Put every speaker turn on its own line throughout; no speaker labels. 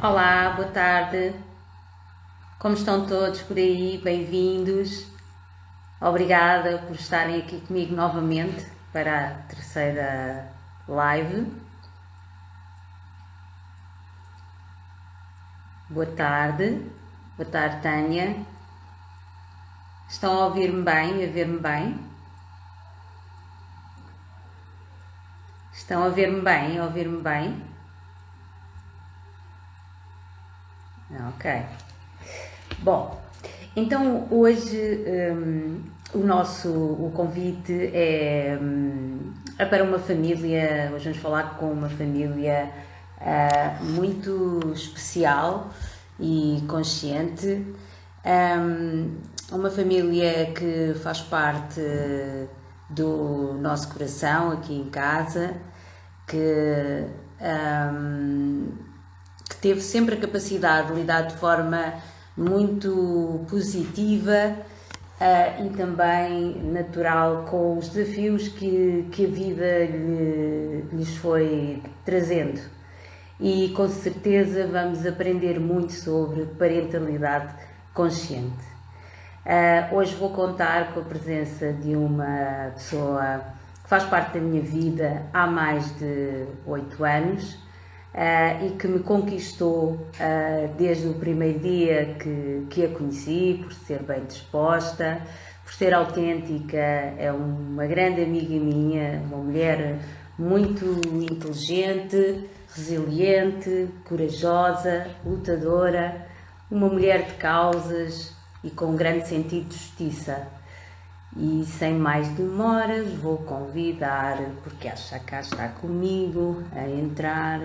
Olá, boa tarde. Como estão todos por aí? Bem-vindos. Obrigada por estarem aqui comigo novamente para a terceira live. Boa tarde. Boa tarde, Tânia. Estão a ouvir-me bem? A ver-me bem? Estão a ver-me bem? A ouvir-me bem? Ok. Bom, então hoje o convite é para uma família. Hoje vamos falar com uma família muito especial e consciente. Uma família que faz parte do nosso coração aqui em casa, que que teve sempre a capacidade de lidar de forma muito positiva e também natural com os desafios que a vida lhes foi trazendo. E com certeza vamos aprender muito sobre parentalidade consciente. Hoje vou contar com a presença de uma pessoa que faz parte da minha vida há mais de 8 anos e que me conquistou desde o primeiro dia que a conheci, por ser bem disposta, por ser autêntica. É uma grande amiga minha, uma mulher muito inteligente, resiliente, corajosa, lutadora, uma mulher de causas e com um grande sentido de justiça. E sem mais demoras vou convidar, porque acha que cá está comigo, a entrar.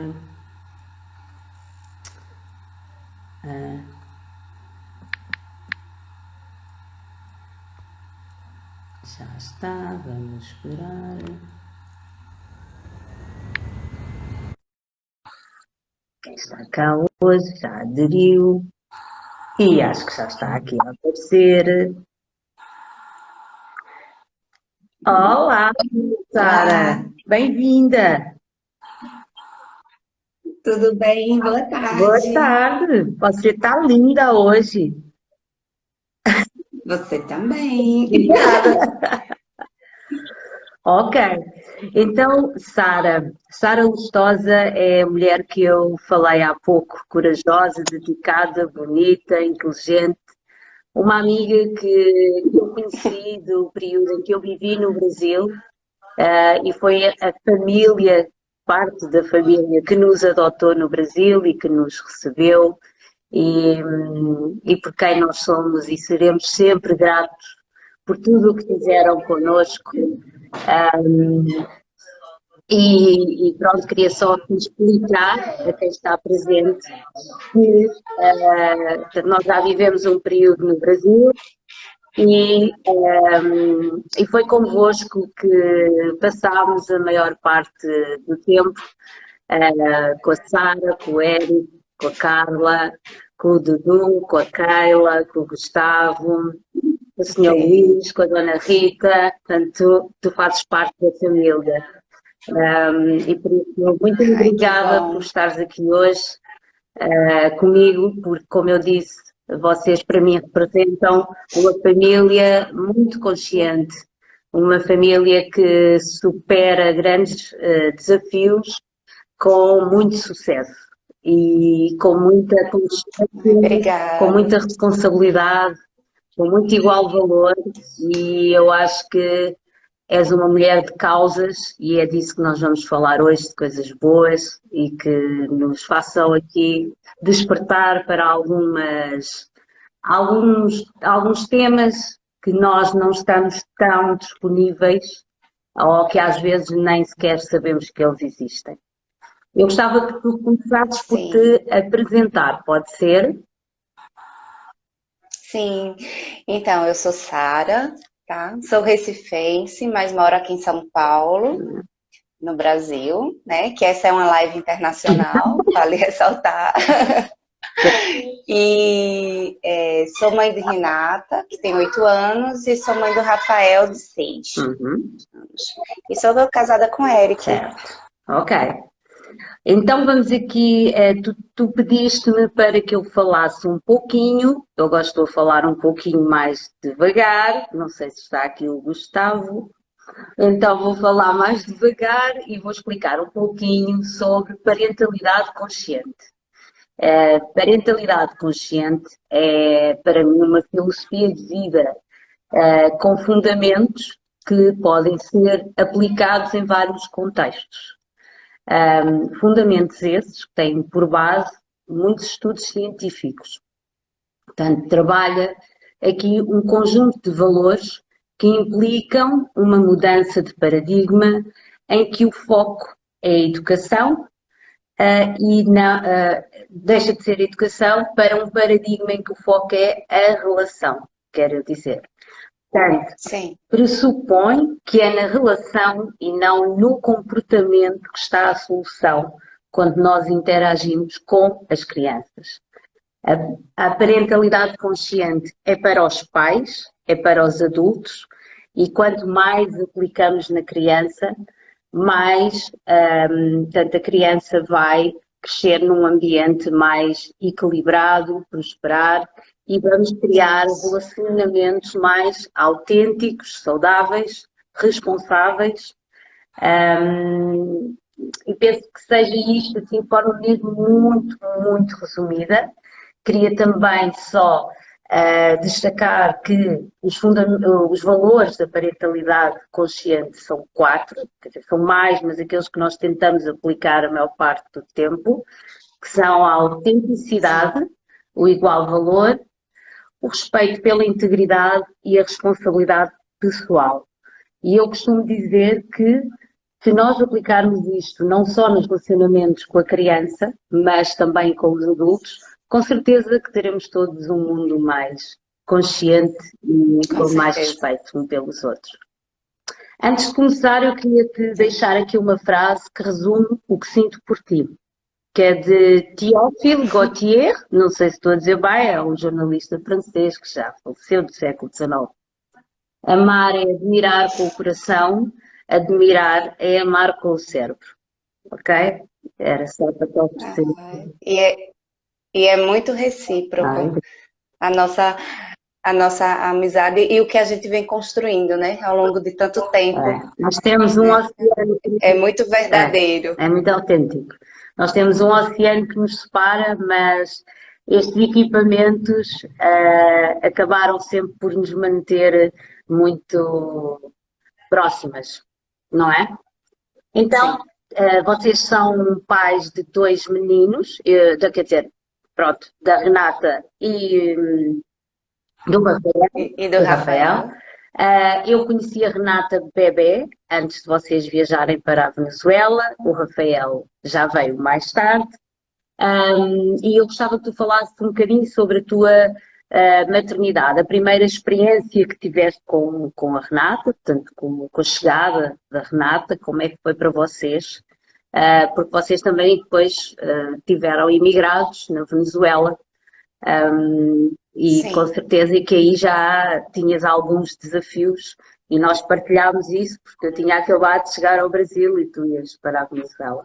Já está, vamos esperar. Quem está cá hoje já aderiu e acho que já está aqui a aparecer. Olá,
Olá,
Sara, bem-vinda.
tudo bem? Boa
Boa
tarde.
tarde. Você está linda hoje.
Você também.
Obrigada. Ok. Então, Sara Lustosa é a mulher que eu falei há pouco, corajosa, dedicada, bonita, inteligente, uma amiga que eu conheci do período em que eu vivi no Brasil, e foi a família, parte da família que nos adotou no Brasil e que nos recebeu e por quem nós somos e seremos sempre gratos por tudo o que fizeram connosco. E pronto, queria só aqui explicar a quem está presente que nós já vivemos um período no Brasil e foi convosco que passámos a maior parte do tempo, com a Sara, com o Eric, com a Carla, com o Dudu, com a Keila, com o Gustavo, com o Senhor
Sim,
Luís, com a Dona Rita. Portanto, tu fazes parte da família. E por isso, muito
ai, que
obrigada por
bom.
estares aqui hoje comigo, porque, como eu disse, vocês para mim representam uma família muito consciente, uma família que supera grandes desafios com muito sucesso e com muita
Ai,
consciência, com
obrigada.
muita responsabilidade, com muito igual valor, e eu acho que és uma mulher de causas e é disso que nós vamos falar hoje, de coisas boas e que nos façam aqui despertar para alguns temas que nós não estamos tão disponíveis ou que às vezes nem sequer sabemos que eles existem. Eu gostava que tu começasses por
Sim,
te apresentar, pode ser?
sim. Então, eu sou Sara, tá? Sou recifense, mas moro aqui em São Paulo, no Brasil, né? Que essa é uma live internacional, vale ressaltar. E sou mãe de Renata, que tem 8 anos, e sou mãe do Rafael, de 6
Uhum,
anos. E sou casada com o Eric.
certo. Ok. Então vamos aqui, tu pediste-me para que eu falasse um pouquinho, eu gosto de falar um pouquinho mais devagar, não sei se está aqui o Gustavo, então vou falar mais devagar e vou explicar um pouquinho sobre parentalidade consciente. Parentalidade consciente é para mim uma filosofia de vida com fundamentos que podem ser aplicados em vários contextos. Fundamentos esses que têm por base muitos estudos científicos. Portanto, trabalha aqui um conjunto de valores que implicam uma mudança de paradigma em que o foco é a educação e deixa de ser educação para um paradigma em que o foco é a relação, quero dizer. Portanto,
Sim.
pressupõe que é na relação e não no comportamento que está a solução quando nós interagimos com as crianças. A parentalidade consciente é para os pais, é para os adultos, e quanto mais aplicamos na criança, mais portanto, a criança vai crescer num ambiente mais equilibrado, prosperar, e vamos criar relacionamentos mais autênticos, saudáveis, responsáveis. E penso que seja isto, assim, de forma mesmo muito, muito resumida. Queria também só destacar que os valores da parentalidade consciente são 4, quer dizer, são mais, mas aqueles que nós tentamos aplicar a maior parte do tempo, que são a autenticidade, o igual valor, o respeito pela integridade e a responsabilidade pessoal. E eu costumo dizer que se nós aplicarmos isto não só nos relacionamentos com a criança, mas também com os adultos, com certeza que teremos todos um mundo mais consciente e com mais respeito uns pelos outros. Antes de começar, eu queria te deixar aqui uma frase que resume o que sinto por ti, que é de Théophile Gautier, não sei se estou a dizer bem, é um jornalista francês que já faleceu do século XIX. Amar é admirar com o coração, admirar é amar com o cérebro. Ok? Era só para te oferecer.
E é muito recíproco a nossa amizade e o que a gente vem construindo, né, ao longo de tanto tempo.
Nós temos um oceano.
É muito verdadeiro.
É muito autêntico. Nós temos um oceano que nos separa, mas estes equipamentos acabaram sempre por nos manter muito próximas, não é? Então, vocês são pais de 2 meninos, quer dizer, pronto, da Renata e do Rafael.
E do Rafael.
Eu conheci a Renata bebé, antes de vocês viajarem para a Venezuela, o Rafael já veio mais tarde, e eu gostava que tu falasses um bocadinho sobre a tua maternidade, a primeira experiência que tiveste com a Renata, portanto, com a chegada da Renata, como é que foi para vocês? Porque vocês também depois tiveram imigrados na Venezuela, e
Sim.
com certeza que aí já tinhas alguns desafios e nós partilhámos isso porque eu tinha acabado de chegar ao Brasil e tu ias para a Venezuela.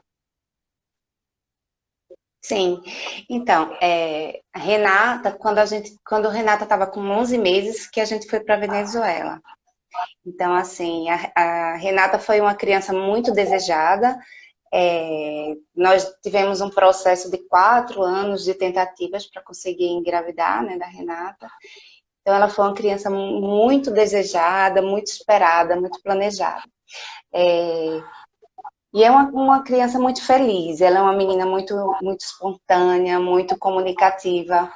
Sim, então, a Renata, quando a Renata estava com 11 meses, que a gente foi para a Venezuela. Então, assim, a Renata foi uma criança muito desejada. Nós tivemos um processo de 4 anos de tentativas para conseguir engravidar, né, da Renata. Então, ela foi uma criança muito desejada, muito esperada, muito planejada. E é uma criança muito feliz, ela é uma menina muito, muito espontânea, muito comunicativa.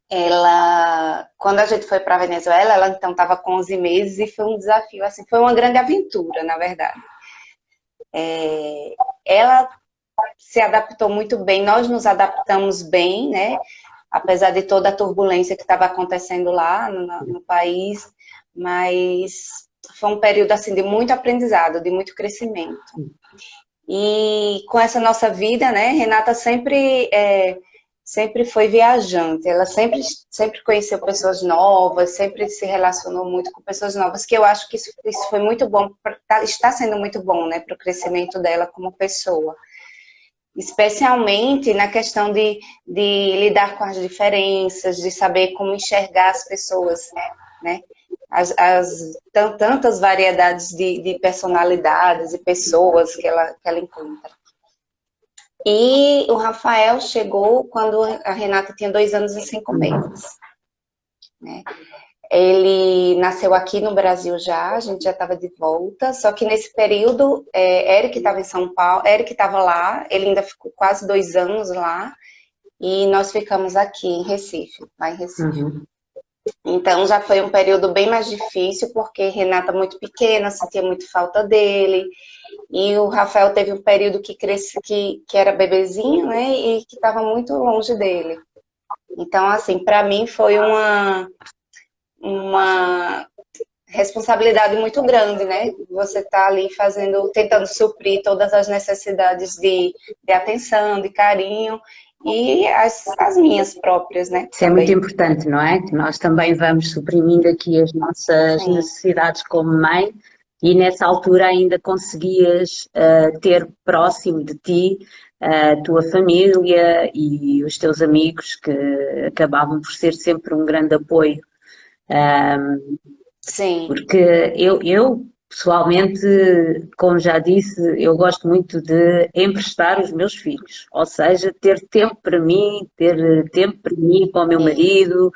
Ela, quando a gente foi para a Venezuela, ela então estava com 11 meses e foi um desafio, assim, foi uma grande aventura, na verdade. Ela se adaptou muito bem, nós nos adaptamos bem, né? Apesar de toda a turbulência que estava acontecendo lá no país, mas foi um período assim de muito aprendizado, de muito crescimento. E com essa nossa vida, né, Renata sempre foi viajante, ela sempre conheceu pessoas novas, sempre se relacionou muito com pessoas novas, que eu acho que isso foi muito bom, está sendo muito bom, né, para o crescimento dela como pessoa. especialmente na questão de lidar com as diferenças, de saber como enxergar as pessoas, né? Tantas variedades de personalidades e pessoas que ela encontra. E o Rafael chegou quando a Renata tinha 2 anos e 5 meses, né? Ele nasceu aqui no Brasil já, a gente já estava de volta, só que nesse período, Eric estava em São Paulo, Eric estava lá, ele ainda ficou quase 2 anos lá, e nós ficamos aqui em Recife, lá em Recife.
Uhum.
Então já foi um período bem mais difícil, porque Renata muito pequena, sentia muito falta dele, e o Rafael teve um período que era bebezinho, né, e que estava muito longe dele. Então, assim, para mim foi uma responsabilidade muito grande, né? Você tá ali tentando suprir todas as necessidades de atenção, de carinho e as minhas próprias, né?
Isso é muito importante, não é? Que nós também vamos suprimindo aqui as nossas
Sim.
necessidades como mãe e nessa altura ainda conseguias ter próximo de ti a tua família e os teus amigos que acabavam por ser sempre um grande apoio.
Sim.
Porque eu pessoalmente, como já disse, eu gosto muito de emprestar os meus filhos, ou seja, ter tempo para mim, ter tempo para mim, para o meu marido,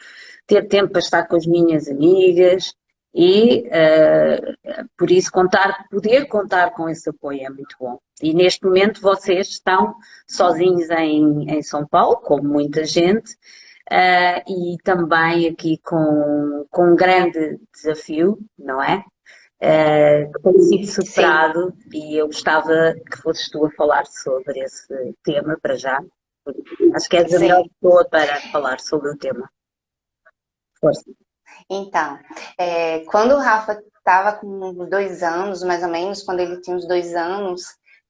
ter tempo para estar com as minhas amigas e por isso poder contar com esse apoio é muito bom. E neste momento vocês estão sozinhos em São Paulo, como muita gente, e também aqui com um grande desafio, não é? Que tem sido superado e eu gostava que fosses tu a falar sobre esse tema para já. Acho que és a melhor
Sim.
pessoa para falar sobre o tema. Força.
Então, quando o Rafa estava com 2 anos, mais ou menos, quando ele tinha uns 2 anos,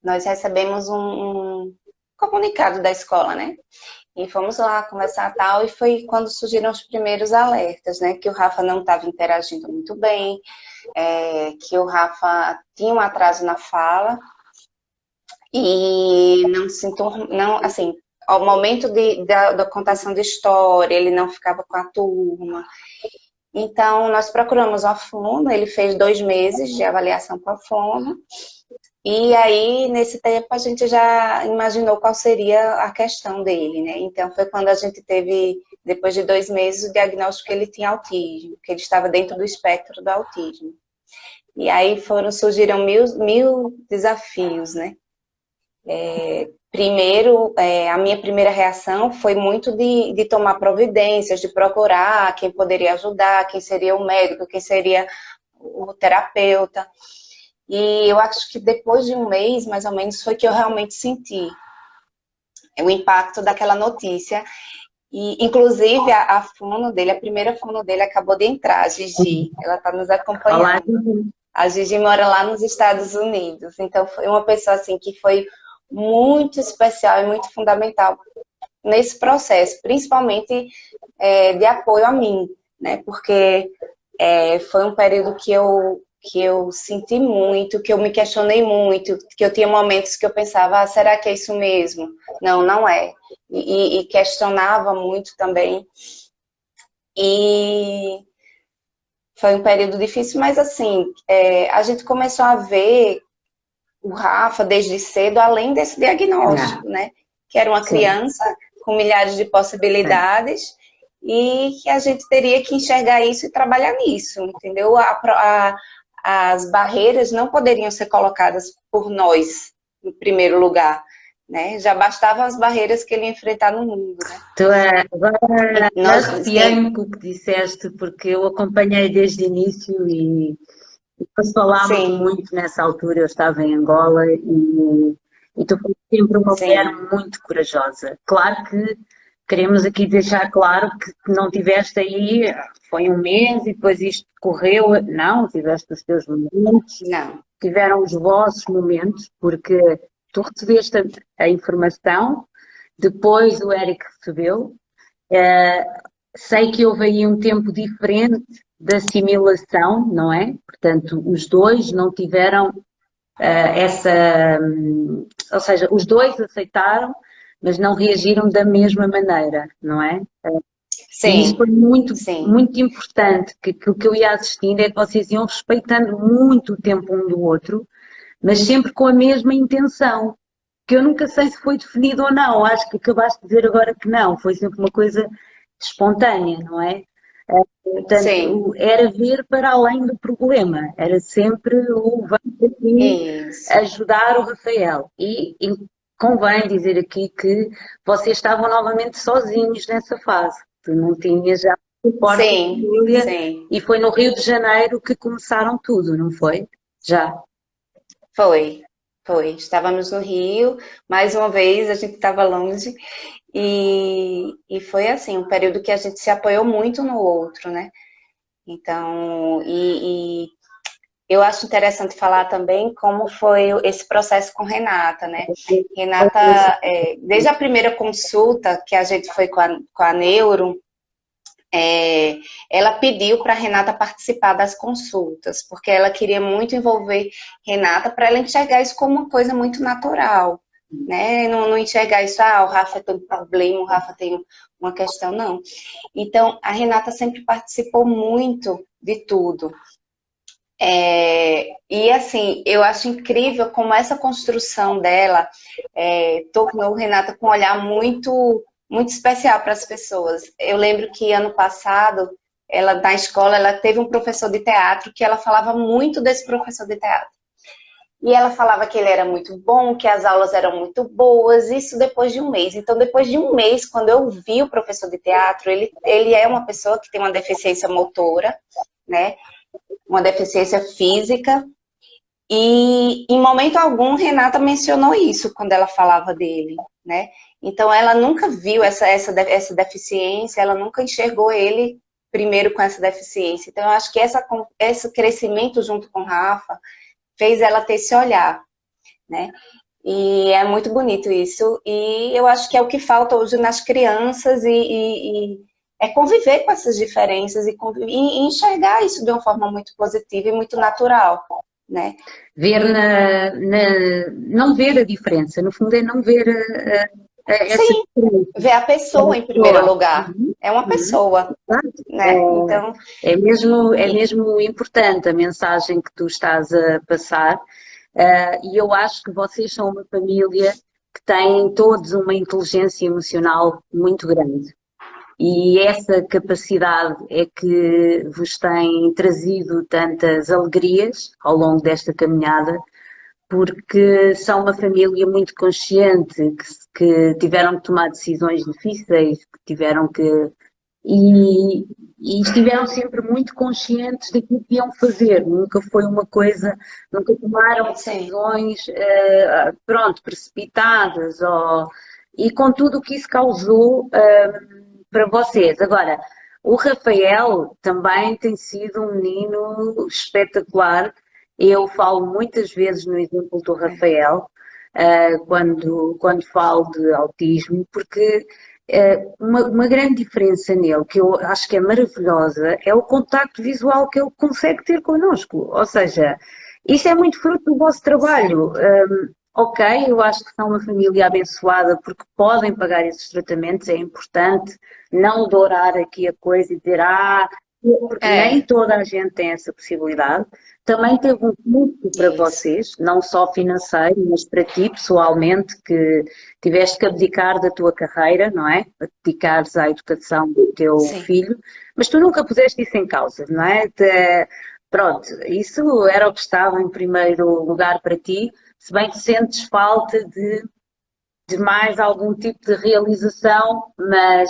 nós recebemos um comunicado da escola, né? E fomos lá conversar tal, e foi quando surgiram os primeiros alertas, né? Que o Rafa não estava interagindo muito bem, que o Rafa tinha um atraso na fala e não, assim, ao momento da contação de história, ele não ficava com a turma. Então, nós procuramos a fono, ele fez 2 meses de avaliação com a fono, e aí, nesse tempo, a gente já imaginou qual seria a questão dele, né? Então, foi quando a gente teve, depois de 2 meses, o diagnóstico que ele tinha autismo, que ele estava dentro do espectro do autismo. E aí surgiram mil desafios, né? Primeiro, a minha primeira reação foi muito de tomar providências, de procurar quem poderia ajudar, quem seria o médico, quem seria o terapeuta. E eu acho que depois de 1 mês, mais ou menos, foi que eu realmente senti o impacto daquela notícia. E, inclusive, a fono dele, a primeira fono dele acabou de entrar, a Gigi. Ela está nos acompanhando.
Olá, Gigi.
A Gigi mora lá nos Estados Unidos. Então, foi uma pessoa assim que foi muito especial e muito fundamental nesse processo, principalmente de apoio a mim, né? Porque foi um período que eu senti muito, que eu me questionei muito, que eu tinha momentos que eu pensava, será que é isso mesmo? Não, não é. E questionava muito também. E foi um período difícil, mas assim, a gente começou a ver o Rafa desde cedo, além desse diagnóstico, né? Que era uma criança com milhares de possibilidades e que a gente teria que enxergar isso e trabalhar nisso, entendeu? As barreiras não poderiam ser colocadas por nós, em primeiro lugar, né? Já bastavam as barreiras que ele ia enfrentar no mundo, né?
Agora arrepiei-me com o que disseste, porque eu acompanhei desde o início e nós falámos muito nessa altura, eu estava em Angola e tu foste sempre uma mulher muito corajosa. Claro que queremos aqui deixar claro que não tiveste aí, foi 1 mês e depois isto correu. Não, tiveste os teus momentos, tiveram os vossos momentos, porque tu recebeste a informação, depois o Eric recebeu. Sei que houve aí um tempo diferente de assimilação, não é? Portanto, os dois não tiveram essa, ou seja, os dois aceitaram, mas não reagiram da mesma maneira, não é? E isso foi
Sim,
muito,
sim,
muito importante, que aquilo que eu ia assistindo é que vocês iam respeitando muito o tempo um do outro, mas sempre com a mesma intenção, que eu nunca sei se foi definido ou não, acho que acabaste de dizer agora que não, foi sempre uma coisa espontânea, não é?
sim,
Portanto, era ver para além do problema, era sempre o vamos aqui
isso.
ajudar o Rafael. E convém dizer aqui que vocês estavam novamente sozinhos nessa fase, tu não tinhas já o suporte da
Sim,
família
sim,
e foi no Rio de Janeiro que começaram tudo, não foi? Já.
foi, foi. Estávamos no Rio, mais uma vez, a gente estava longe, e foi assim, um período que a gente se apoiou muito no outro, né? Então, eu acho interessante falar também como foi esse processo com Renata, né? Renata, desde a primeira consulta que a gente foi com a Neuro, ela pediu para a Renata participar das consultas, porque ela queria muito envolver Renata para ela enxergar isso como uma coisa muito natural, né? Não enxergar isso, o Rafa tem um problema, o Rafa tem uma questão, não. Então, a Renata sempre participou muito de tudo. E assim, eu acho incrível como essa construção dela tornou Renata com um olhar muito, muito especial para as pessoas. Eu lembro que ano passado, ela na escola, ela teve um professor de teatro que ela falava muito desse professor de teatro. E ela falava que ele era muito bom, que as aulas eram muito boas, isso depois de um mês. Então, depois de um mês, quando eu vi o professor de teatro, ele é uma pessoa que tem uma deficiência motora, né? Uma deficiência física, e em momento algum Renata mencionou isso quando ela falava dele, né? Então ela nunca viu essa deficiência, ela nunca enxergou ele primeiro com essa deficiência. Então eu acho que esse crescimento junto com Rafa fez ela ter esse olhar, né? E é muito bonito isso, e eu acho que é o que falta hoje nas crianças, e é conviver com essas diferenças e enxergar isso de uma forma muito positiva e muito natural, né?
Ver não ver a diferença, no fundo é não ver essa
Sim,
diferença.
ver a
É uma
pessoa em primeiro
pessoa.
lugar.
Uhum,
É uma
uhum.
pessoa, né? Então,
É
e-
mesmo importante a mensagem que tu estás a passar, e eu acho que vocês são uma família que tem todos uma inteligência emocional muito grande. E essa capacidade é que vos tem trazido tantas alegrias ao longo desta caminhada, porque são uma família muito consciente, que tiveram que tomar decisões difíceis, que tiveram que. E, e estiveram sempre muito conscientes daquilo que iam fazer, nunca foi uma coisa, nunca tomaram
sim,
decisões, pronto, precipitadas, e com tudo o que isso causou, para vocês. Agora, o Rafael também tem sido um menino espetacular. Eu falo muitas vezes no exemplo do Rafael, quando falo de autismo, porque uma grande diferença nele, que eu acho que é maravilhosa, é o contacto visual que ele consegue ter connosco. Ou seja, isso é muito fruto do vosso trabalho.
certo.
Ok, eu acho que são uma família abençoada porque podem pagar esses tratamentos, é importante não dourar aqui a coisa e dizer, porque nem
É,
toda a gente tem essa possibilidade. Também teve um custo para
isso.
vocês, não só financeiro, mas para ti pessoalmente, que tiveste que abdicar da tua carreira, não é? Para te dedicares à educação do teu
Sim,
filho, mas tu nunca puseste isso em causa, não é? Pronto, isso era o que estava em primeiro lugar para ti, se bem que sentes falta de mais algum tipo de realização, mas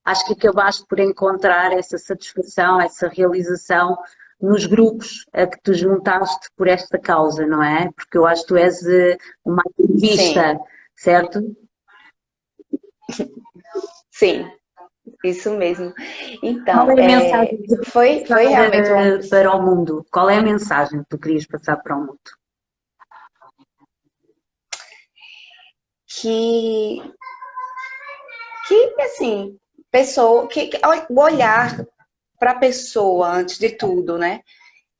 acho que acabaste por encontrar essa satisfação, essa realização nos grupos a que tu juntaste por esta causa, não é? Porque eu acho que tu és uma
sim,
ativista, certo?
sim, isso mesmo.
Qual
Então,
é a mensagem que tu querias
foi realmente uma.
para o mundo? Qual é a mensagem que tu querias passar para o mundo?
Que, que assim, pessoa, o olhar para a pessoa antes de tudo, né?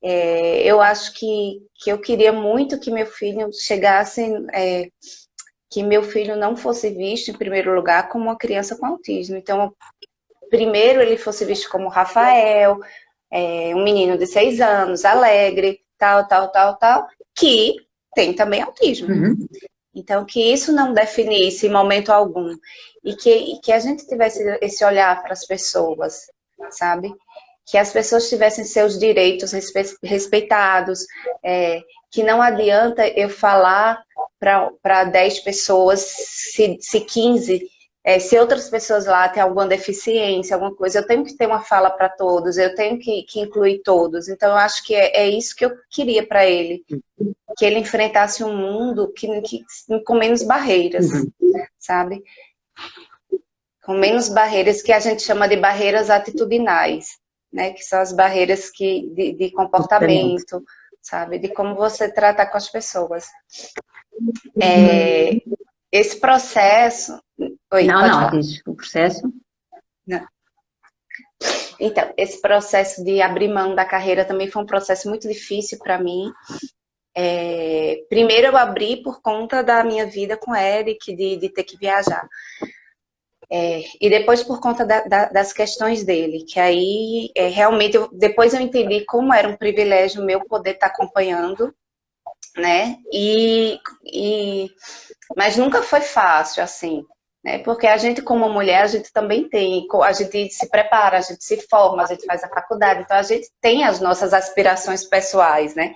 Eu acho que eu queria muito que meu filho chegasse, que meu filho não fosse visto, em primeiro lugar, como uma criança com autismo. Então, primeiro ele fosse visto como Rafael, um menino de 6 anos, alegre, tal, tal, tal, tal, que tem também autismo.
Uhum.
Então, que isso não definisse em momento algum. E que a gente tivesse esse olhar para as pessoas, sabe? Que as pessoas tivessem seus direitos respeitados, que não adianta eu falar para 10 pessoas, se 15, se outras pessoas lá têm alguma deficiência, alguma coisa, eu tenho que ter uma fala para todos, eu tenho que incluir todos. Então, eu acho que é isso que eu queria para ele, que ele enfrentasse um mundo com menos barreiras, sabe? Com menos barreiras, que a gente chama de barreiras atitudinais, né? Que são as barreiras de comportamento, sabe? De como você trata com as pessoas. Esse processo... Oi,
Não,
pode
não,
falar.
diz o processo.
Não. Então, esse processo de abrir mão da carreira também foi um processo muito difícil para mim. Primeiro eu abri por conta da minha vida com o Eric, de ter que viajar. E depois por conta das questões dele, que aí realmente depois eu entendi como era um privilégio meu poder estar acompanhando, né? Mas nunca foi fácil, assim, né? Porque a gente, como mulher, a gente também a gente se prepara, a gente se forma, a gente faz a faculdade, então a gente tem as nossas aspirações pessoais, né?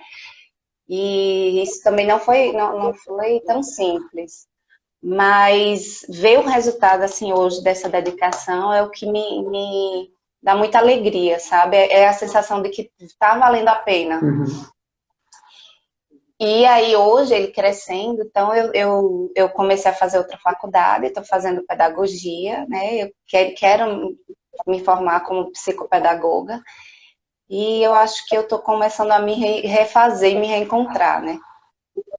E isso também não foi tão simples. Mas ver o resultado, assim, hoje dessa dedicação é o que me dá muita alegria, sabe? É a sensação de que está valendo a pena.
Uhum.
E aí, hoje, ele crescendo, então eu comecei a fazer outra faculdade, estou fazendo pedagogia, né? Eu quero me formar como psicopedagoga. E eu acho que eu estou começando a me refazer e me reencontrar, né?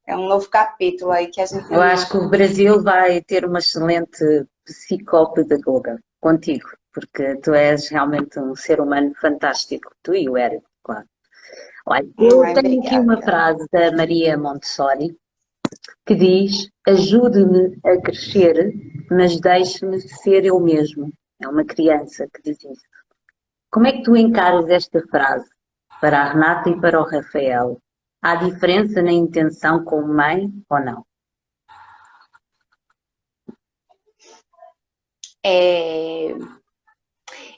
É um novo capítulo aí que a gente...
Eu acho que o Brasil vai ter uma excelente psicopedagoga contigo, porque tu és realmente um ser humano fantástico, tu e o Eric, claro. Olha, eu tenho aqui uma
Obrigada.
frase da Maria Montessori que diz: ajude-me a crescer, mas deixe-me ser eu mesmo. É uma criança que diz isso. Como é que tu encaras esta frase para a Renata e para o Rafael? Há diferença na intenção como mãe ou não?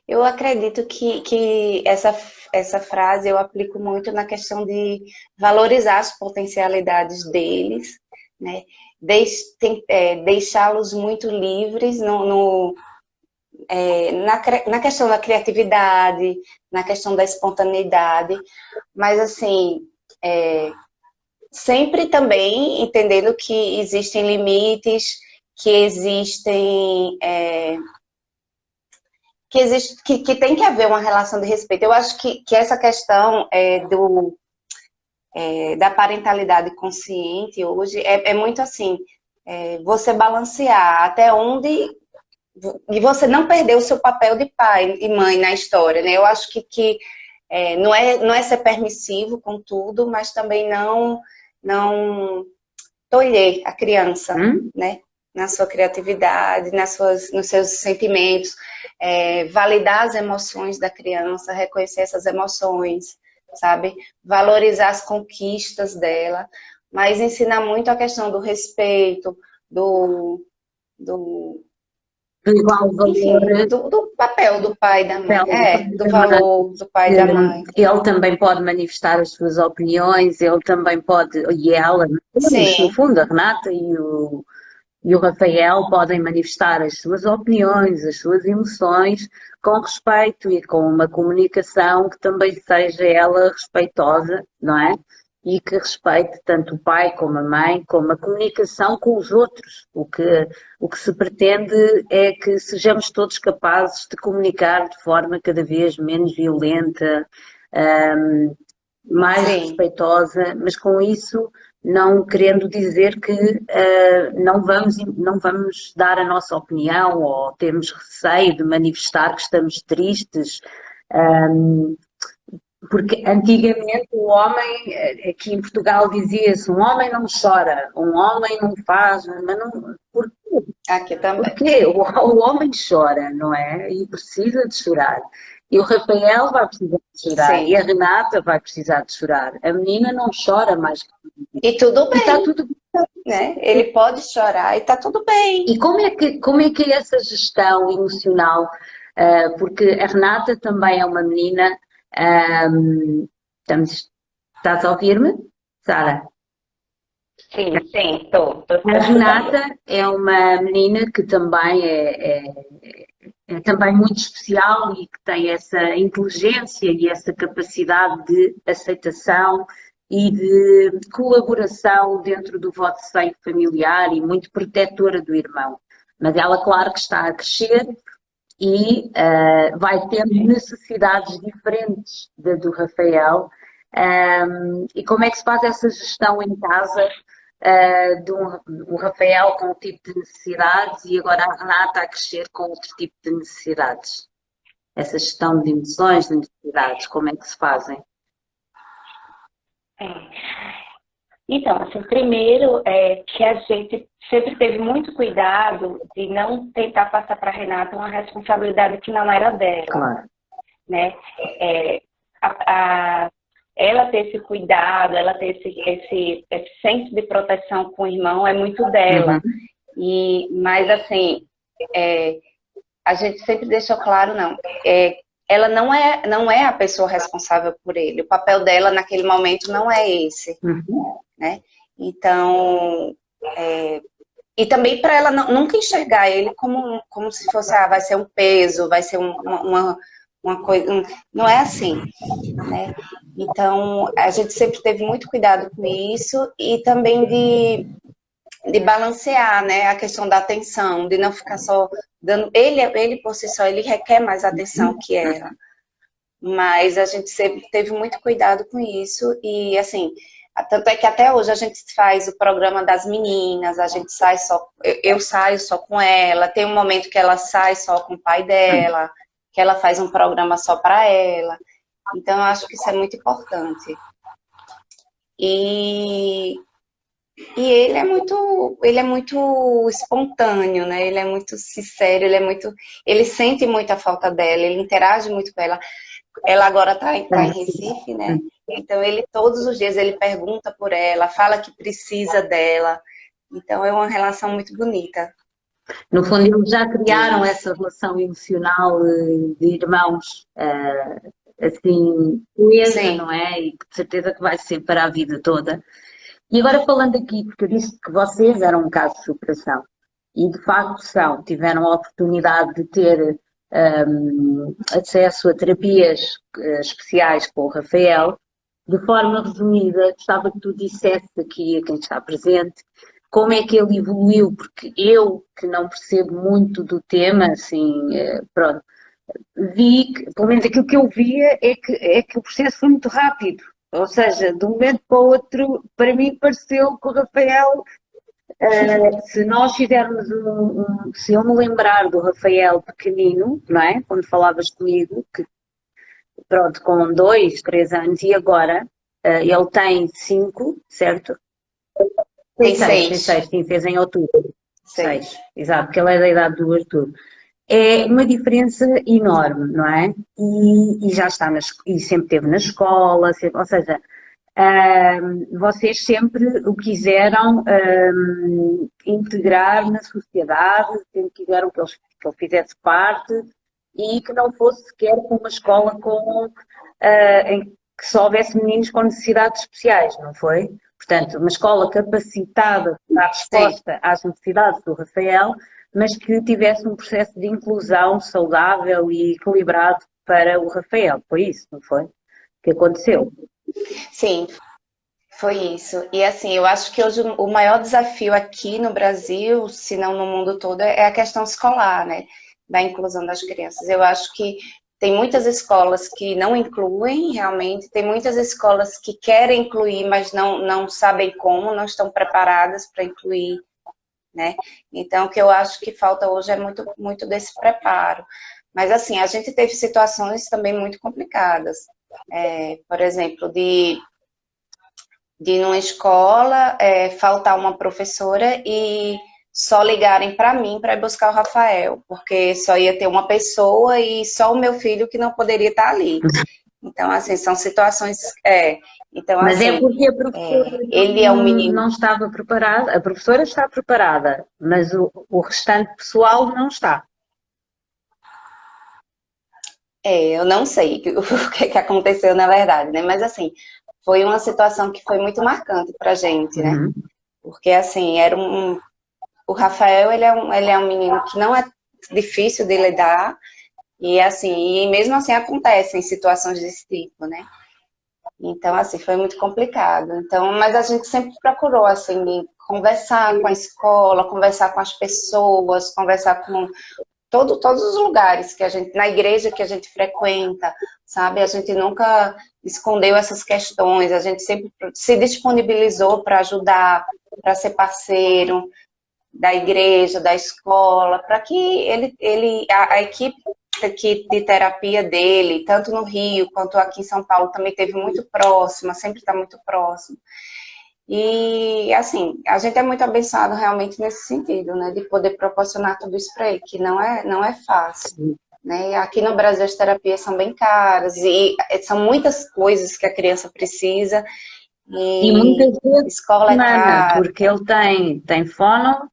Eu acredito que essa frase eu aplico muito na questão de valorizar as potencialidades deles, né? Deixá-los muito livres na questão da criatividade, na questão da espontaneidade, mas assim, sempre também entendendo que existem limites, que existem que tem que haver uma relação de respeito. Eu acho que essa questão da parentalidade consciente hoje é muito assim, você balancear até onde... E você não perder o seu papel de pai e mãe na história, né? Eu acho que não é ser permissivo com tudo, mas também não tolher a criança, né? Na sua criatividade, nos seus sentimentos, validar as emoções da criança, reconhecer essas emoções, sabe? Valorizar as conquistas dela, mas ensinar muito a questão do respeito,
Igual
enfim,
valor,
do papel do pai e da mãe,
papel do pai e
do
da mãe.
valor do pai e da mãe.
Ele também pode manifestar as suas opiniões, ele também pode, e ela, todos, no
Sim,
fundo, a Renata e o Rafael podem manifestar as suas opiniões, as suas emoções, com respeito e com uma comunicação que também seja ela respeitosa, não é? E que respeite tanto o pai como a mãe, como a comunicação com os outros. O que se pretende é que sejamos todos capazes de comunicar de forma cada vez menos violenta, hum, mais
sim,
respeitosa, mas com isso não querendo dizer que não vamos dar a nossa opinião ou temos receio de manifestar que estamos tristes. Porque antigamente o homem, aqui em Portugal dizia-se, um homem não chora, um homem não faz, mas não, porquê?
Aqui também.
Porquê? O homem chora, não é? E precisa de chorar. E o Rafael vai precisar de chorar, e
Sim.
a Renata vai precisar de chorar. A menina não chora mais.
E tudo
E está
bem,
tudo
né? Ele pode chorar e tá tudo bem.
E como é que é essa gestão emocional? Porque a Renata também é uma menina. Estamos, estás a ouvir-me, Sara?
Sim, sim, tô
A
escutando.
Renata é uma menina que também é também muito especial e que tem essa inteligência e essa capacidade de aceitação e de colaboração dentro do vosso seio familiar e muito protetora do irmão. Mas ela, claro que está a crescer e vai tendo necessidades diferentes da do Rafael. E como é que se faz essa gestão em casa de um Rafael com um tipo de necessidades e agora a Renata a crescer com outro tipo de necessidades? Essa gestão de emoções, de necessidades, como é que se fazem?
É. Então, assim, primeiro é que a gente sempre teve muito cuidado de não tentar passar para a Renata uma responsabilidade que não era dela,
Claro.
né? É, a, ela ter esse cuidado, ela ter esse senso de proteção com o irmão é muito
Uhum.
dela. Mas assim, é, a gente sempre deixou claro, não. Ela não é a pessoa responsável por ele. O papel dela naquele momento não é esse,
Uhum.
né? Então, e também para ela nunca enxergar ele como se fosse, vai ser um peso, vai ser uma coisa. Não é assim, né? Então, a gente sempre teve muito cuidado com isso e também de balancear, né, a questão da atenção, de não ficar só dando. Ele por si só, ele requer mais atenção que ela. Mas a gente sempre teve muito cuidado com isso e, assim, tanto é que até hoje a gente faz o programa das meninas, a gente sai só, eu saio só com ela, tem um momento que ela sai só com o pai dela, que ela faz um programa só para ela. Então, eu acho que isso é muito importante. E, e ele é muito espontâneo, né? Ele é muito sincero, ele sente muito a falta dela, ele interage muito com ela. Ela agora tá em Recife, né? Então ele todos os dias ele pergunta por ela, fala que precisa dela. Então é uma relação muito bonita.
No fundo, eles já criaram
Isso.
essa relação emocional de irmãos, assim, coesa,
Sim,
não é? E de certeza que vai ser para a vida toda. E agora falando aqui, porque eu disse que vocês eram um caso de superação, e de facto são, tiveram a oportunidade de ter acesso a terapias especiais com o Rafael. De forma resumida, gostava que tu dissesse aqui a quem está presente como é que ele evoluiu, porque eu, que não percebo muito do tema, assim, pronto, vi que, pelo menos aquilo que eu via é que o processo foi muito rápido. Ou seja, de um momento para o outro, para mim pareceu que o Rafael, se nós fizermos se eu me lembrar do Rafael pequenino, não é? Quando falavas comigo, que pronto, com 2, 3 anos, e agora ele tem 5, certo?
tem
Tem
seis.
seis, sim, fez em outubro.
Seis.
6, exato, porque ele é da idade do Arthur. É uma diferença enorme, não é? E já está e sempre esteve na escola, sempre, ou seja, vocês sempre o quiseram integrar na sociedade, sempre quiseram que ele fizesse parte e que não fosse sequer com uma escola em que só houvesse meninos com necessidades especiais, não foi? Portanto, uma escola capacitada para dar
Sim.
resposta às necessidades do Rafael, mas que tivesse um processo de inclusão saudável e equilibrado para o Rafael. Foi isso, não foi? Que aconteceu.
Sim, foi isso. E assim, eu acho que hoje o maior desafio aqui no Brasil, se não no mundo todo, é a questão escolar, né? Da inclusão das crianças. Eu acho que tem muitas escolas que não incluem realmente, tem muitas escolas que querem incluir, mas não sabem como, não estão preparadas para incluir, né? Então, o que eu acho que falta hoje é muito, muito desse preparo. Mas assim, a gente teve situações também muito complicadas.
por exemplo, de numa escola faltar uma professora e só ligarem para mim para ir buscar o Rafael, porque só ia ter uma pessoa e só o meu filho que não poderia estar ali. Então, assim, são situações... então,
Mas
assim,
é porque a professora
ele é um menino...
não estava preparada, a professora está preparada, mas o restante pessoal não está.
Eu não sei o que aconteceu na verdade, né? Mas, assim, foi uma situação que foi muito marcante pra gente, né?
Uhum.
Porque, assim, o Rafael, ele é um menino que não é difícil de lidar, e, assim, e mesmo assim acontecem situações desse tipo, né? Então, assim, foi muito complicado. Então, mas a gente sempre procurou, assim, conversar com a escola, conversar com as pessoas, conversar com todos os lugares que a gente, na igreja que a gente frequenta, sabe? A gente nunca escondeu essas questões, a gente sempre se disponibilizou para ajudar, para ser parceiro da igreja, da escola, para que a equipe de terapia dele, tanto no Rio quanto aqui em São Paulo, também esteve muito próxima, sempre está muito próximo. E, assim, a gente é muito abençoado realmente nesse sentido, né, de poder proporcionar tudo isso para ele, que não é fácil, né, e aqui no Brasil as terapias são bem caras, e são muitas coisas que a criança precisa,
E muitas vezes
escola é
semana,
cara,
porque ele tem fono.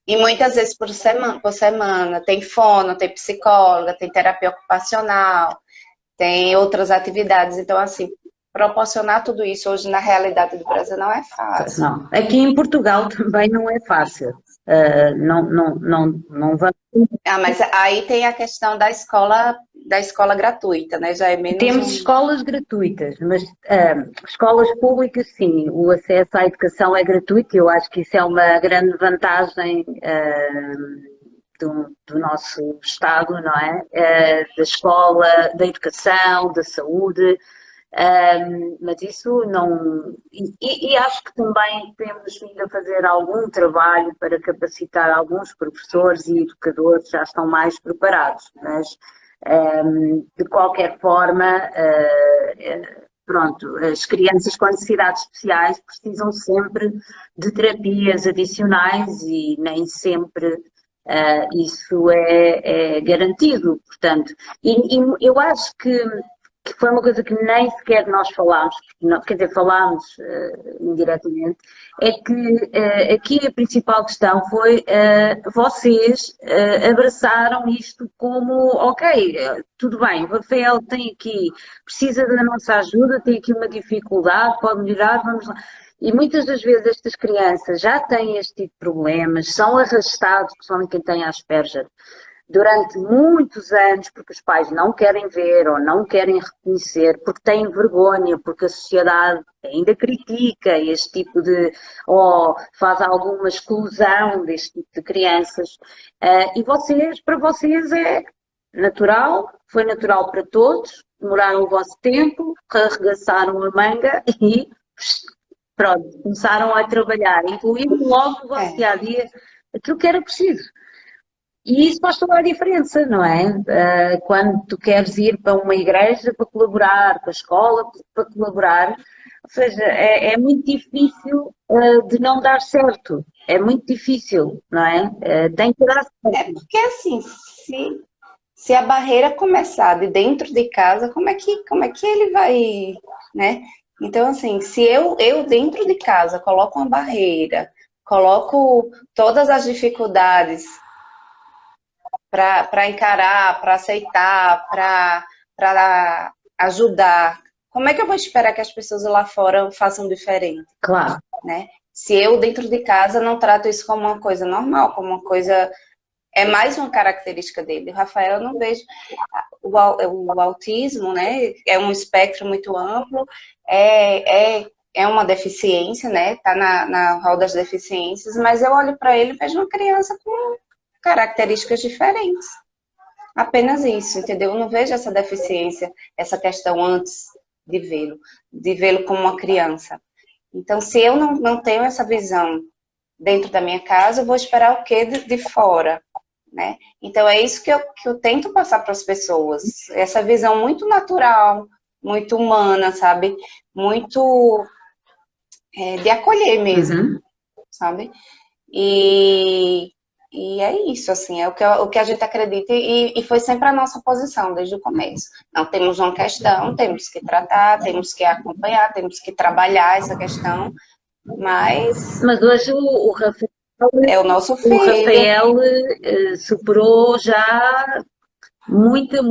e muitas vezes por semana, tem fono, tem psicóloga, tem terapia ocupacional, tem outras atividades, então, assim, proporcionar tudo isso hoje na realidade do Brasil não é fácil.
Não, aqui em Portugal também não é fácil. Não vamos.
Mas aí tem a questão da escola gratuita, né? Já é menos
Temos escolas gratuitas, mas escolas públicas, sim, o acesso à educação é gratuito e eu acho que isso é uma grande vantagem do nosso Estado, não é? Da escola, da educação, da saúde. Mas isso não. E acho que também temos vindo a fazer algum trabalho para capacitar alguns professores e educadores, já estão mais preparados, mas de qualquer forma, pronto, as crianças com necessidades especiais precisam sempre de terapias adicionais e nem sempre isso é garantido, portanto, e eu acho que foi uma coisa que nem sequer nós falámos, quer dizer, falámos indiretamente, é que aqui a principal questão foi vocês abraçaram isto como, ok, tudo bem, o Rafael tem aqui, precisa da nossa ajuda, tem aqui uma dificuldade, pode melhorar, vamos lá. E muitas das vezes estas crianças já têm este tipo de problemas, são arrastados, principalmente quem tem Asperger, durante muitos anos, porque os pais não querem ver ou não querem reconhecer, porque têm vergonha, porque a sociedade ainda critica este tipo de, ou faz alguma exclusão deste tipo de crianças. E para vocês é natural, foi natural para todos, demoraram o vosso tempo, arregaçaram a manga e pronto, começaram a trabalhar, incluindo logo no vosso dia-a-dia aquilo que era preciso. E isso faz toda a diferença, não é? Quando tu queres ir para uma igreja para colaborar, para a escola para colaborar, ou seja, é muito difícil de não dar certo. É muito difícil, não é? Tem que dar certo.
Porque assim, se a barreira começar de dentro de casa, como é que ele vai, né? Então, assim, se eu dentro de casa coloco uma barreira, coloco todas as dificuldades para encarar, para aceitar, para ajudar. Como é que eu vou esperar que as pessoas lá fora façam diferente?
Claro.
Né? Se eu, dentro de casa, não trato isso como uma coisa normal, como uma coisa... É mais uma característica dele. O Rafael, eu não vejo... O autismo, né? É um espectro muito amplo, é uma deficiência, né? Tá na rol das deficiências, mas eu olho para ele e vejo uma criança com características diferentes. Apenas isso, entendeu? Eu não vejo essa deficiência, essa questão antes de vê-lo como uma criança. Então, se eu não tenho essa visão dentro da minha casa, eu vou esperar o quê de fora, né? Então, é isso que eu tento passar para as pessoas. Essa visão muito natural, muito humana, sabe? Muito de acolher mesmo, sabe? E, e é isso, assim, é o que a gente acredita e foi sempre a nossa posição desde o começo. Não temos uma questão, temos que tratar, temos que acompanhar, temos que trabalhar essa questão, mas
Mas hoje o Rafael,
é o nosso
o
filho.
Rafael superou já muita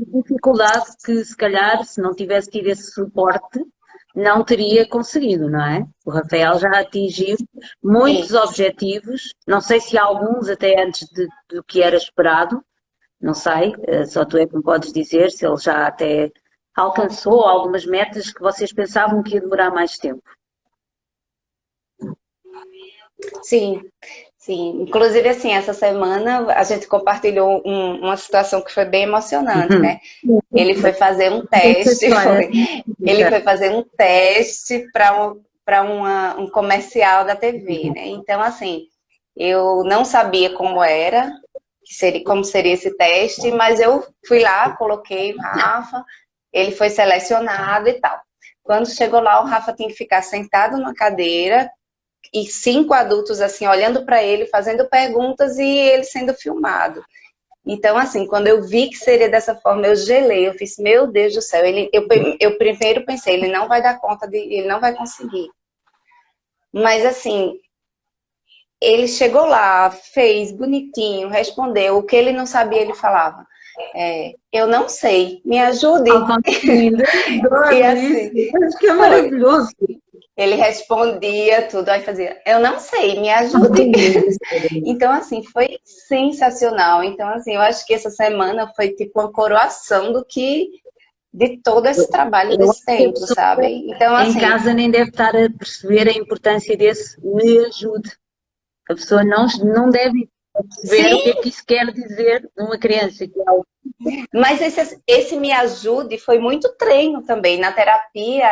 dificuldade que se calhar se não tivesse tido esse suporte não teria conseguido, não é? O Rafael já atingiu muitos
Isso.
objetivos, não sei se alguns até antes do que era esperado, não sei, só tu é que me podes dizer se ele já até alcançou algumas metas que vocês pensavam que ia demorar mais tempo.
Sim, sim. Inclusive, assim, essa semana a gente compartilhou uma situação que foi bem emocionante, né? Ele foi fazer um
Essa
teste,
história.
ele foi fazer um teste para um comercial da TV, né? Então, assim, eu não sabia como era, como seria esse teste, mas eu fui lá, coloquei o Rafa, ele foi selecionado e tal. Quando chegou lá, o Rafa tinha que ficar sentado numa cadeira e 5 adultos assim olhando para ele, fazendo perguntas e ele sendo filmado. Então, assim, quando eu vi que seria dessa forma, eu gelei, eu fiz, meu Deus do céu, eu primeiro pensei, ele não vai dar conta, ele não vai conseguir. Mas, assim, ele chegou lá, fez bonitinho, respondeu, o que ele não sabia, ele falava. Eu não sei, me ajude. E assim,
Acho que é
foi.
maravilhoso.
Ele respondia tudo, aí fazia, eu não sei, me ajude. Então, assim, foi sensacional. Então, assim, eu acho que essa semana foi tipo uma coroação de todo esse trabalho
Eu acho
desse
que a
tempo,
pessoa
sabe? Então,
em
assim,
casa nem deve estar a perceber a importância desse me ajude. A pessoa não deve perceber o
sim,
que isso quer dizer numa criança. Que é
mas esse me ajude foi muito treino também. Na terapia,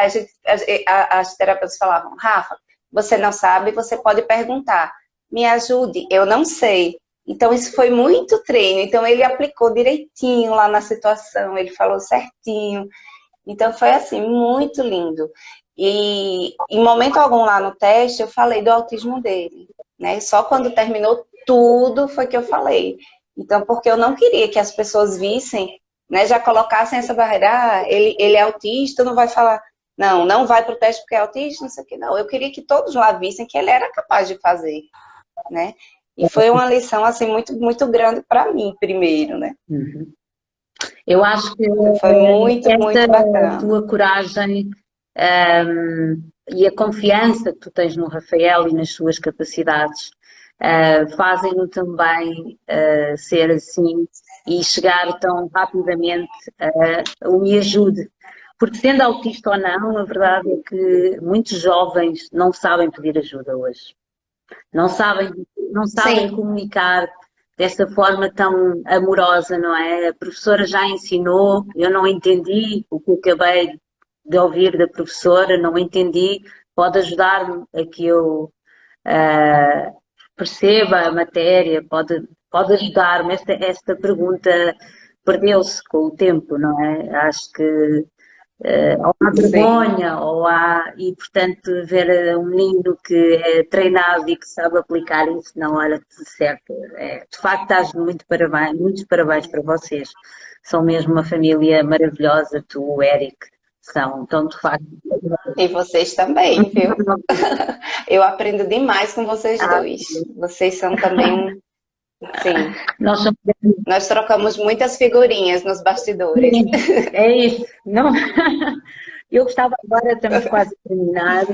as terapeutas falavam, Rafa, você não sabe, você pode perguntar. Me ajude, eu não sei. Então, isso foi muito treino. Então, ele aplicou direitinho lá na situação, ele falou certinho. Então, foi assim, muito lindo. E em momento algum lá no teste, eu falei do autismo dele, né? Só quando terminou tudo foi que eu falei. Então, porque eu não queria que as pessoas vissem, né? Já colocassem essa barreira, ele é autista, não vai falar, não vai para o teste porque é autista, não sei o que, não. Eu queria que todos lá vissem que ele era capaz de fazer, né? E foi uma lição, assim, muito grande para mim, primeiro, né?
Uhum. Eu acho que
Então, foi muito
esta
bacana.
tua coragem, e a confiança que tu tens no Rafael e nas suas capacidades, fazem-no também ser assim e chegar tão rapidamente o me ajude. Porque sendo autista ou não, a verdade é que muitos jovens não sabem pedir ajuda hoje. Não sabem, não sabem
Sim,
comunicar dessa forma tão amorosa, não é? A professora já ensinou, eu não entendi o que acabei de ouvir da professora, não entendi, pode ajudar-me a que eu ah, perceba a matéria, pode ajudar-me. Esta pergunta perdeu-se com o tempo, não é? Acho que ou há
sim.
vergonha, e portanto ver um menino que é treinado e que sabe aplicar isso na hora certa. De facto, estás muito parabéns, muitos parabéns para vocês. São mesmo uma família maravilhosa, tu, o Eric, são, então de facto.
E vocês também, viu? Eu aprendo demais com vocês dois. Vocês são também sim.
Nós somos.
Nós trocamos muitas figurinhas nos bastidores.
Sim, é isso. Não. Eu gostava agora, estamos quase a terminar,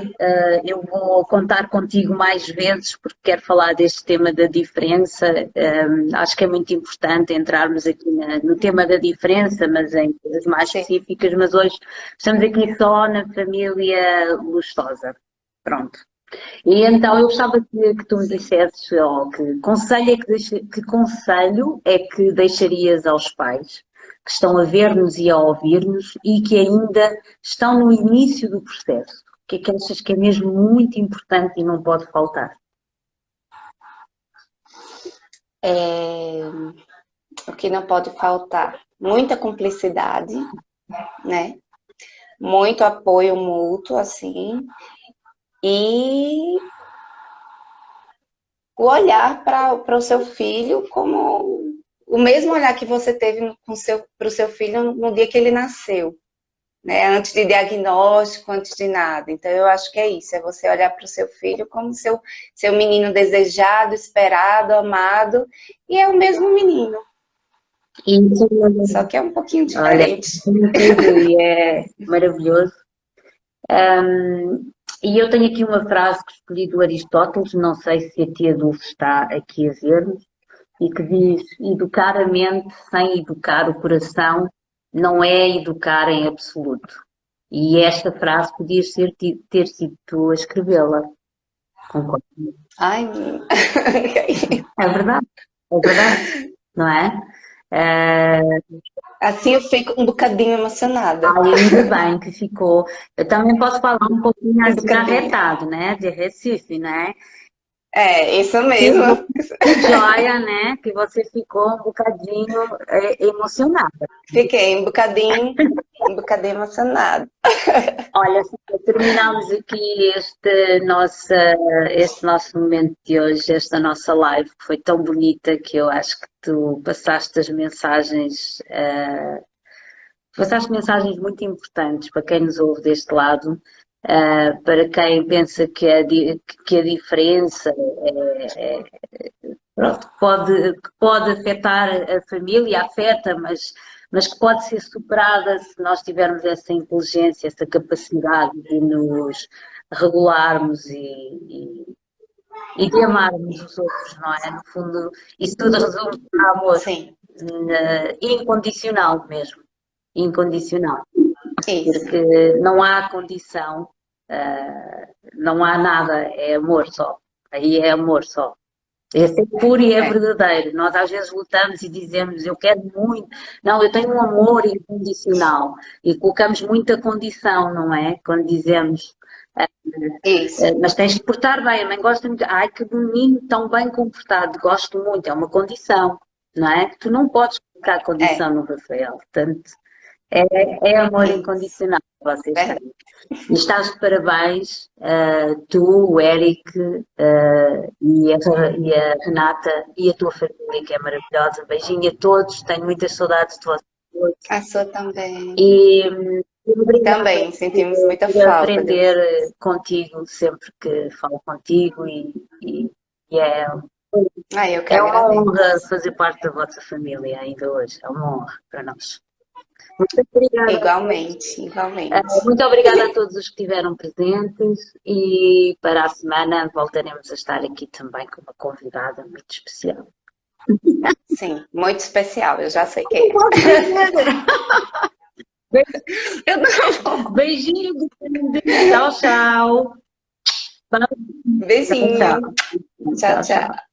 eu vou contar contigo mais vezes porque quero falar deste tema da diferença. Acho que é muito importante entrarmos aqui no tema da diferença, mas em coisas mais
Sim.
específicas, mas hoje estamos aqui só na família luxosa. Pronto. E então eu gostava que tu me dissesses, ó, que conselho é que deixarias aos pais que estão a ver-nos e a ouvir-nos e que ainda estão no início do processo? O que é que achas que é mesmo muito importante e não pode faltar?
O que não pode faltar? Muita cumplicidade, né? Muito apoio mútuo, assim, e o olhar para o seu filho como o mesmo olhar que você teve para o seu filho no dia que ele nasceu, né? Antes de diagnóstico, antes de nada. Então, eu acho que é isso, é você olhar para o seu filho como seu menino desejado, esperado, amado, e é o mesmo menino,
Isso,
só que é um pouquinho
olha,
diferente.
tudo e é maravilhoso. E eu tenho aqui uma frase que escolhi do Aristóteles, não sei se a tia Dulce está aqui a ver-nos, e que diz: educar a mente sem educar o coração não é educar em absoluto. E esta frase podias ter sido tu a escrevê-la. Concordo.
Ai,
É verdade, não é? Eh,
assim eu fico um bocadinho emocionada.
Ainda bem que ficou. Eu também posso falar um pouquinho
Um
assim
bocadinho.
arretado, né? De Recife, né?
É, isso
Que,
mesmo.
que joia, né? Que você ficou um bocadinho emocionada.
Fiquei um bocadinho emocionada.
Olha, terminamos aqui este nosso momento de hoje, esta nossa live, que foi tão bonita que eu acho que tu passaste mensagens muito importantes para quem nos ouve deste lado, para quem pensa que a diferença pronto, que pode afetar a família, afeta, mas que pode ser superada se nós tivermos essa inteligência, essa capacidade de nos regularmos e de amarmos os outros, não é? No fundo, isso tudo resume a amor,
Sim,
incondicional mesmo, incondicional,
isso.
porque não há condição, não há nada, é amor só, aí é amor só. Esse é puro e é
É,
verdadeiro. Nós às vezes lutamos e dizemos, eu quero muito, não, eu tenho um amor incondicional. E colocamos muita condição, não é? Quando dizemos,
isso.
mas tens de portar bem, a mãe gosta muito, ai que menino tão bem comportado, gosto muito, é uma condição, não é? Tu não podes colocar
É,
condição no Rafael, portanto, é amor
isso.
incondicional que vocês
Verdade.
têm. E estás de parabéns, tu, o Eric, e a Renata e a tua família, que é maravilhosa. Beijinho a todos, tenho muitas saudades de vocês todos.
A sua também.
E obrigada
Também sentimos muita
por
falta de
aprender
vocês.
contigo sempre que falo contigo e
Ai, eu que
é uma honra
agradeço.
fazer parte da vossa família ainda hoje, é uma honra para nós. Muito obrigada.
Igualmente, igualmente.
Muito obrigada a todos os que estiveram presentes e para a semana voltaremos a estar aqui também com uma convidada muito especial.
Sim, muito especial, eu já sei quem
Não
é.
posso dizer.
Eu não.
Beijinho, tchau, tchau.
Beijinho.
Tchau,
Tchau,
tchau.
tchau.